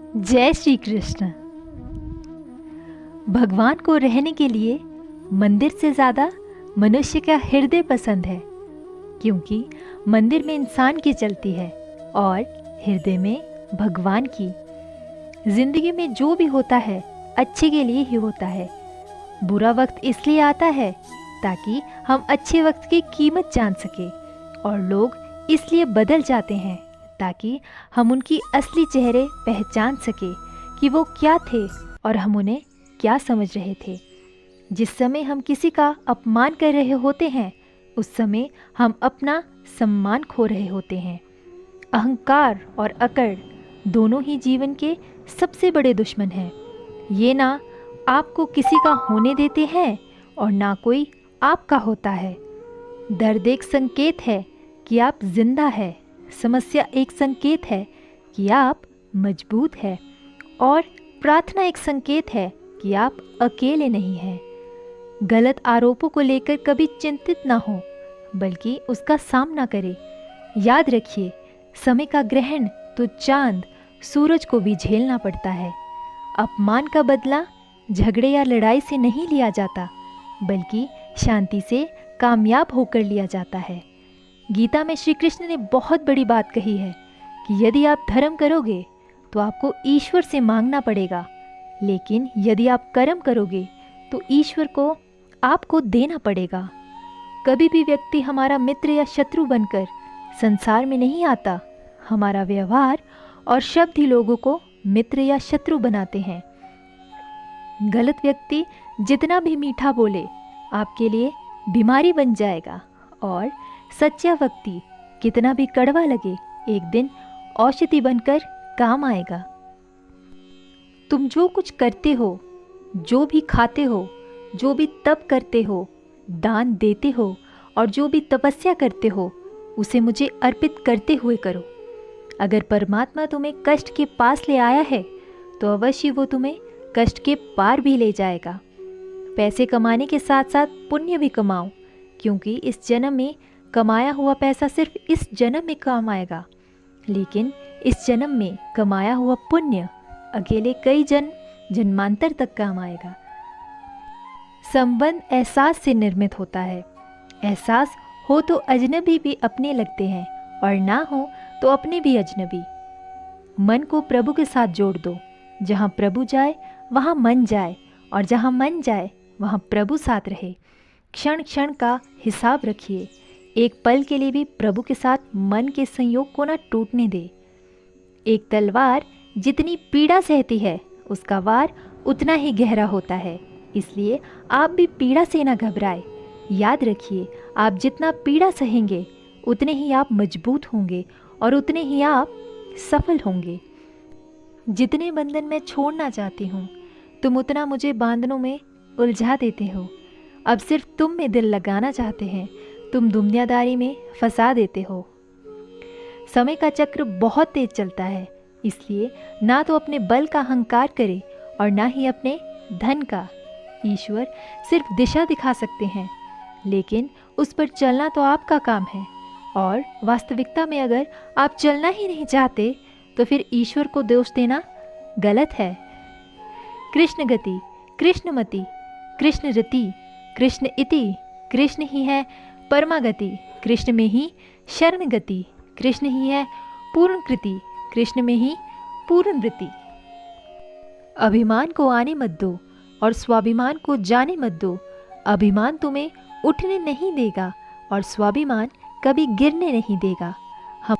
जय श्री कृष्ण। भगवान को रहने के लिए मंदिर से ज़्यादा मनुष्य का हृदय पसंद है, क्योंकि मंदिर में इंसान की चलती है और हृदय में भगवान की। जिंदगी में जो भी होता है अच्छे के लिए ही होता है। बुरा वक्त इसलिए आता है ताकि हम अच्छे वक्त की कीमत जान सके, और लोग इसलिए बदल जाते हैं ताकि हम उनकी असली चेहरे पहचान सके कि वो क्या थे और हम उन्हें क्या समझ रहे थे। जिस समय हम किसी का अपमान कर रहे होते हैं, उस समय हम अपना सम्मान खो रहे होते हैं। अहंकार और अकड़ दोनों ही जीवन के सबसे बड़े दुश्मन हैं। ये ना आपको किसी का होने देते हैं और ना कोई आपका होता है। दर्द एक संकेत है कि आप जिंदा है, समस्या एक संकेत है कि आप मजबूत है, और प्रार्थना एक संकेत है कि आप अकेले नहीं हैं। गलत आरोपों को लेकर कभी चिंतित ना हो, बल्कि उसका सामना करें। याद रखिए, समय का ग्रहण तो चांद सूरज को भी झेलना पड़ता है। अपमान का बदला झगड़े या लड़ाई से नहीं लिया जाता, बल्कि शांति से कामयाब होकर लिया जाता है। गीता में श्री कृष्ण ने बहुत बड़ी बात कही है कि यदि आप धर्म करोगे तो आपको ईश्वर से मांगना पड़ेगा, लेकिन यदि आप कर्म करोगे तो ईश्वर को आपको देना पड़ेगा। कभी भी व्यक्ति हमारा मित्र या शत्रु बनकर संसार में नहीं आता। हमारा व्यवहार और शब्द ही लोगों को मित्र या शत्रु बनाते हैं। गलत व्यक्ति जितना भी मीठा बोले आपके लिए बीमारी बन जाएगा, और सच्चा व्यक्ति कितना भी कड़वा लगे एक दिन औषधि बनकर काम आएगा। तुम जो कुछ करते हो, जो भी खाते हो, जो भी तप करते हो, दान देते हो और जो भी तपस्या करते हो, उसे मुझे अर्पित करते हुए करो। अगर परमात्मा तुम्हें कष्ट के पास ले आया है तो अवश्य वो तुम्हें कष्ट के पार भी ले जाएगा। पैसे कमाने के साथ साथ पुण्य भी कमाओ, क्योंकि इस जन्म में कमाया हुआ पैसा सिर्फ इस जन्म में काम आएगा, लेकिन इस जन्म में कमाया हुआ पुण्य अकेले कई जन्मांतर तक काम आएगा। संबंध एहसास से निर्मित होता है। एहसास हो तो अजनबी भी अपने लगते हैं, और ना हो तो अपने भी अजनबी। मन को प्रभु के साथ जोड़ दो। जहाँ प्रभु जाए वहाँ मन जाए, और जहाँ मन जाए वहाँ प्रभु साथ रहे। क्षण क्षण का हिसाब रखिए। एक पल के लिए भी प्रभु के साथ मन के संयोग को ना टूटने दे। एक तलवार जितनी पीड़ा सहती है, उसका वार उतना ही गहरा होता है। इसलिए आप भी पीड़ा से ना घबराए। याद रखिए, आप जितना पीड़ा सहेंगे उतने ही आप मजबूत होंगे और उतने ही आप सफल होंगे। जितने बंधन मैं छोड़ना चाहती हूँ, तुम उतना मुझे बांधनों में उलझा देते हो। अब सिर्फ तुम में दिल लगाना चाहते हैं, तुम दुनियादारी में फंसा देते हो। समय का चक्र बहुत तेज चलता है, इसलिए ना तो अपने बल का अहंकार करे और ना ही अपने धन का। ईश्वर सिर्फ दिशा दिखा सकते हैं, लेकिन उस पर चलना तो आपका काम है। और वास्तविकता में अगर आप चलना ही नहीं चाहते तो फिर ईश्वर को दोष देना गलत है। कृष्ण गति, कृष्णमति, कृष्ण रति, कृष्ण इति, कृष्ण ही है परमागति। कृष्ण में ही शरण गति, कृष्ण ही है पूर्ण कृति, कृष्ण में ही पूर्ण वृत्ति। अभिमान को आने मत दो और स्वाभिमान को जाने मत दो। अभिमान तुम्हें उठने नहीं देगा और स्वाभिमान कभी गिरने नहीं देगा। हम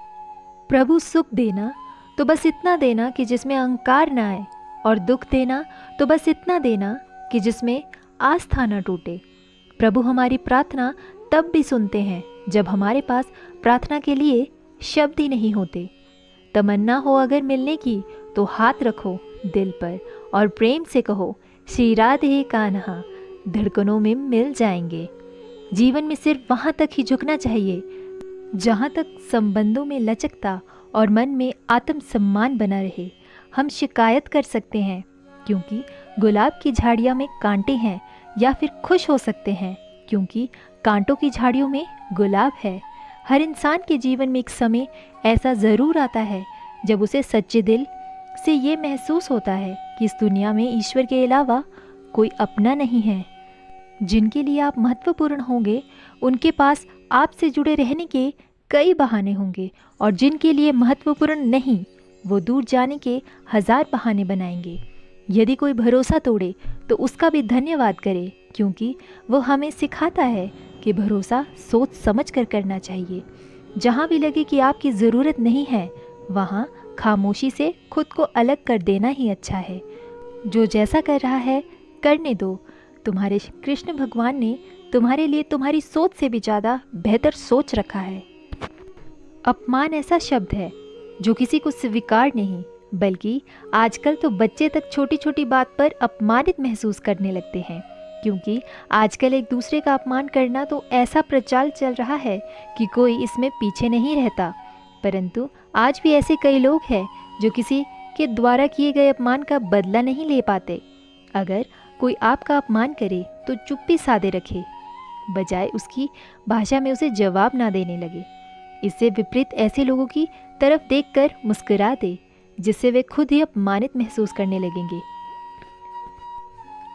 प्रभु सुख देना तो बस इतना देना कि जिसमें अहंकार ना आए, और दुख देना तो बस इतना देना कि जिसमें आस्था न टूटे। प्रभु हमारी प्रार्थना तब भी सुनते हैं जब हमारे पास प्रार्थना के लिए शब्द ही नहीं होते। तमन्ना हो अगर मिलने की तो हाथ रखो दिल पर और प्रेम से कहो, श्री राधे कान्हा, धड़कनों में मिल जाएंगे। जीवन में सिर्फ वहाँ तक ही झुकना चाहिए जहाँ तक संबंधों में लचकता और मन में आत्मसम्मान बना रहे। हम शिकायत कर सकते हैं क्योंकि गुलाब की झाड़ियाँ में कांटे हैं, या फिर खुश हो सकते हैं क्योंकि कांटों की झाड़ियों में गुलाब है। हर इंसान के जीवन में एक समय ऐसा ज़रूर आता है जब उसे सच्चे दिल, उसे ये महसूस होता है कि इस दुनिया में ईश्वर के अलावा कोई अपना नहीं है। जिनके लिए आप महत्वपूर्ण होंगे उनके पास आपसे जुड़े रहने के कई बहाने होंगे, और जिनके लिए महत्वपूर्ण नहीं वो दूर जाने के 1000 बहाने बनाएंगे। यदि कोई भरोसा तोड़े तो उसका भी धन्यवाद करे, क्योंकि वो हमें सिखाता है कि भरोसा सोच समझ कर करना चाहिए। जहाँ भी लगे कि आपकी ज़रूरत नहीं है वहाँ खामोशी से खुद को अलग कर देना ही अच्छा है। जो जैसा कर रहा है करने दो। तुम्हारे कृष्ण भगवान ने तुम्हारे लिए तुम्हारी सोच से भी ज़्यादा बेहतर सोच रखा है। अपमान ऐसा शब्द है जो किसी को स्वीकार नहीं, बल्कि आजकल तो बच्चे तक छोटी छोटी बात पर अपमानित महसूस करने लगते हैं, क्योंकि आजकल एक दूसरे का अपमान करना तो ऐसा प्रचलन चल रहा है कि कोई इसमें पीछे नहीं रहता। परंतु आज भी ऐसे कई लोग हैं जो किसी के द्वारा किए गए अपमान का बदला नहीं ले पाते। अगर कोई आपका अपमान करे तो चुप्पी साधे रखे, बजाय उसकी भाषा में उसे जवाब ना देने लगे। इससे विपरीत ऐसे लोगों की तरफ देखकर मुस्कुरा दे जिससे वे खुद ही अपमानित महसूस करने लगेंगे।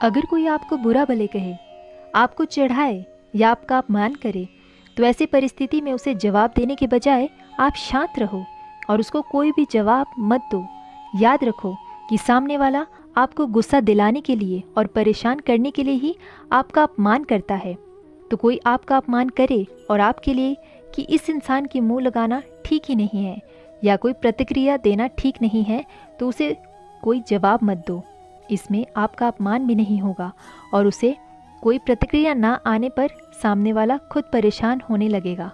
अगर कोई आपको बुरा भले कहे, आपको चढ़ाए या आपका अपमान करे तो ऐसी परिस्थिति में उसे जवाब देने के बजाय आप शांत रहो और उसको कोई भी जवाब मत दो। याद रखो कि सामने वाला आपको गुस्सा दिलाने के लिए और परेशान करने के लिए ही आपका अपमान करता है। तो कोई आपका अपमान करे और आपके लिए कि इस इंसान की मुंह लगाना ठीक ही नहीं है या कोई प्रतिक्रिया देना ठीक नहीं है, तो उसे कोई जवाब मत दो। इसमें आपका अपमान भी नहीं होगा और उसे कोई प्रतिक्रिया ना आने पर सामने वाला खुद परेशान होने लगेगा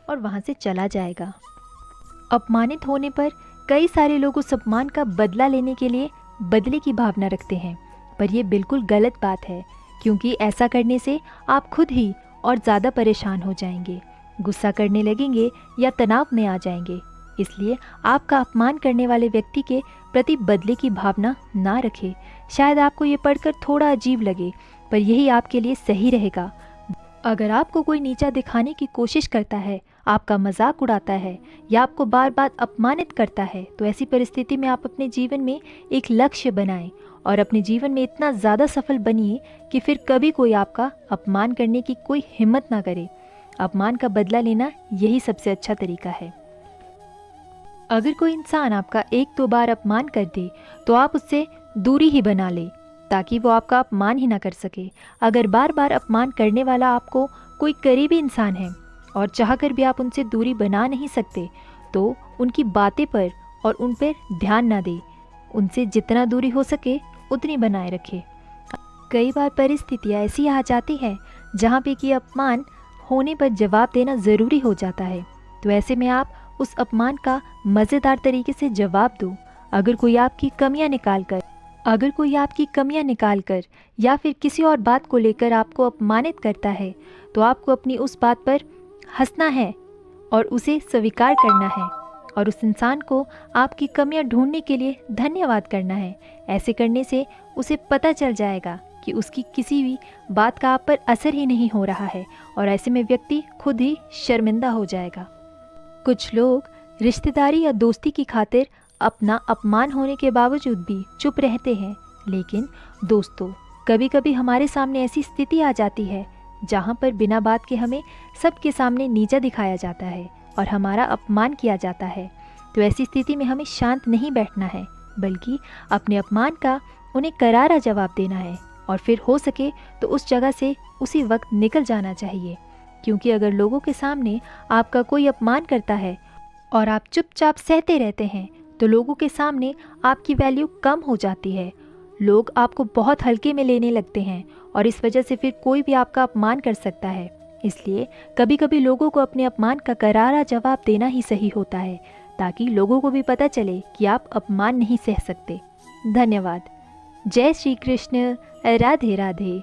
और वहाँ से चला जाएगा। अपमानित होने पर कई सारे लोग उस अपमान का बदला लेने के लिए बदले की भावना रखते हैं, पर यह बिल्कुल गलत बात है, क्योंकि ऐसा करने से आप खुद ही और ज़्यादा परेशान हो जाएंगे, गुस्सा करने लगेंगे या तनाव में आ जाएंगे। इसलिए आपका अपमान करने वाले व्यक्ति के प्रति बदले की भावना ना रखें। शायद आपको ये पढ़कर थोड़ा अजीब लगे, पर यही आपके लिए सही रहेगा। अगर आपको कोई नीचा दिखाने की कोशिश करता है, आपका मजाक उड़ाता है या आपको बार बार अपमानित करता है, तो ऐसी परिस्थिति में आप अपने जीवन में एक लक्ष्य बनाएं और अपने जीवन में इतना ज़्यादा सफल बनिए कि फिर कभी कोई आपका अपमान करने की कोई हिम्मत ना करे। अपमान का बदला लेना यही सबसे अच्छा तरीका है। अगर कोई इंसान आपका 1-2 बार अपमान कर दे तो आप उससे दूरी ही बना ले, ताकि वो आपका अपमान ही ना कर सके। अगर बार बार अपमान करने वाला आपको कोई करीबी इंसान है और चाहकर भी आप उनसे दूरी बना नहीं सकते, तो उनकी बातें पर और उन पर ध्यान ना दें। उनसे जितना दूरी हो सके उतनी बनाए रखें। कई बार परिस्थितियाँ ऐसी आ जाती है जहाँ पे कि अपमान होने पर जवाब देना ज़रूरी हो जाता है, तो ऐसे में आप उस अपमान का मज़ेदार तरीके से जवाब दो। अगर कोई आपकी कमियां निकाल कर या फिर किसी और बात को लेकर आपको अपमानित करता है, तो आपको अपनी उस बात पर हंसना है और उसे स्वीकार करना है और उस इंसान को आपकी कमियां ढूंढने के लिए धन्यवाद करना है। ऐसे करने से उसे पता चल जाएगा कि उसकी किसी भी बात का आप पर असर ही नहीं हो रहा है और ऐसे में व्यक्ति खुद ही शर्मिंदा हो जाएगा। कुछ लोग रिश्तेदारी या दोस्ती की खातिर अपना अपमान होने के बावजूद भी चुप रहते हैं, लेकिन दोस्तों, कभी कभी हमारे सामने ऐसी स्थिति आ जाती है जहाँ पर बिना बात के हमें सबके सामने नीचा दिखाया जाता है और हमारा अपमान किया जाता है। तो ऐसी स्थिति में हमें शांत नहीं बैठना है, बल्कि अपने अपमान का उन्हें करारा जवाब देना है और फिर हो सके तो उस जगह से उसी वक्त निकल जाना चाहिए। क्योंकि अगर लोगों के सामने आपका कोई अपमान करता है और आप चुपचाप सहते रहते हैं, तो लोगों के सामने आपकी वैल्यू कम हो जाती है। लोग आपको बहुत हल्के में लेने लगते हैं और इस वजह से फिर कोई भी आपका अपमान कर सकता है। इसलिए कभी कभी लोगों को अपने अपमान का करारा जवाब देना ही सही होता है, ताकि लोगों को भी पता चले कि आप अपमान नहीं सह सकते। धन्यवाद। जय श्री कृष्ण। राधे राधे।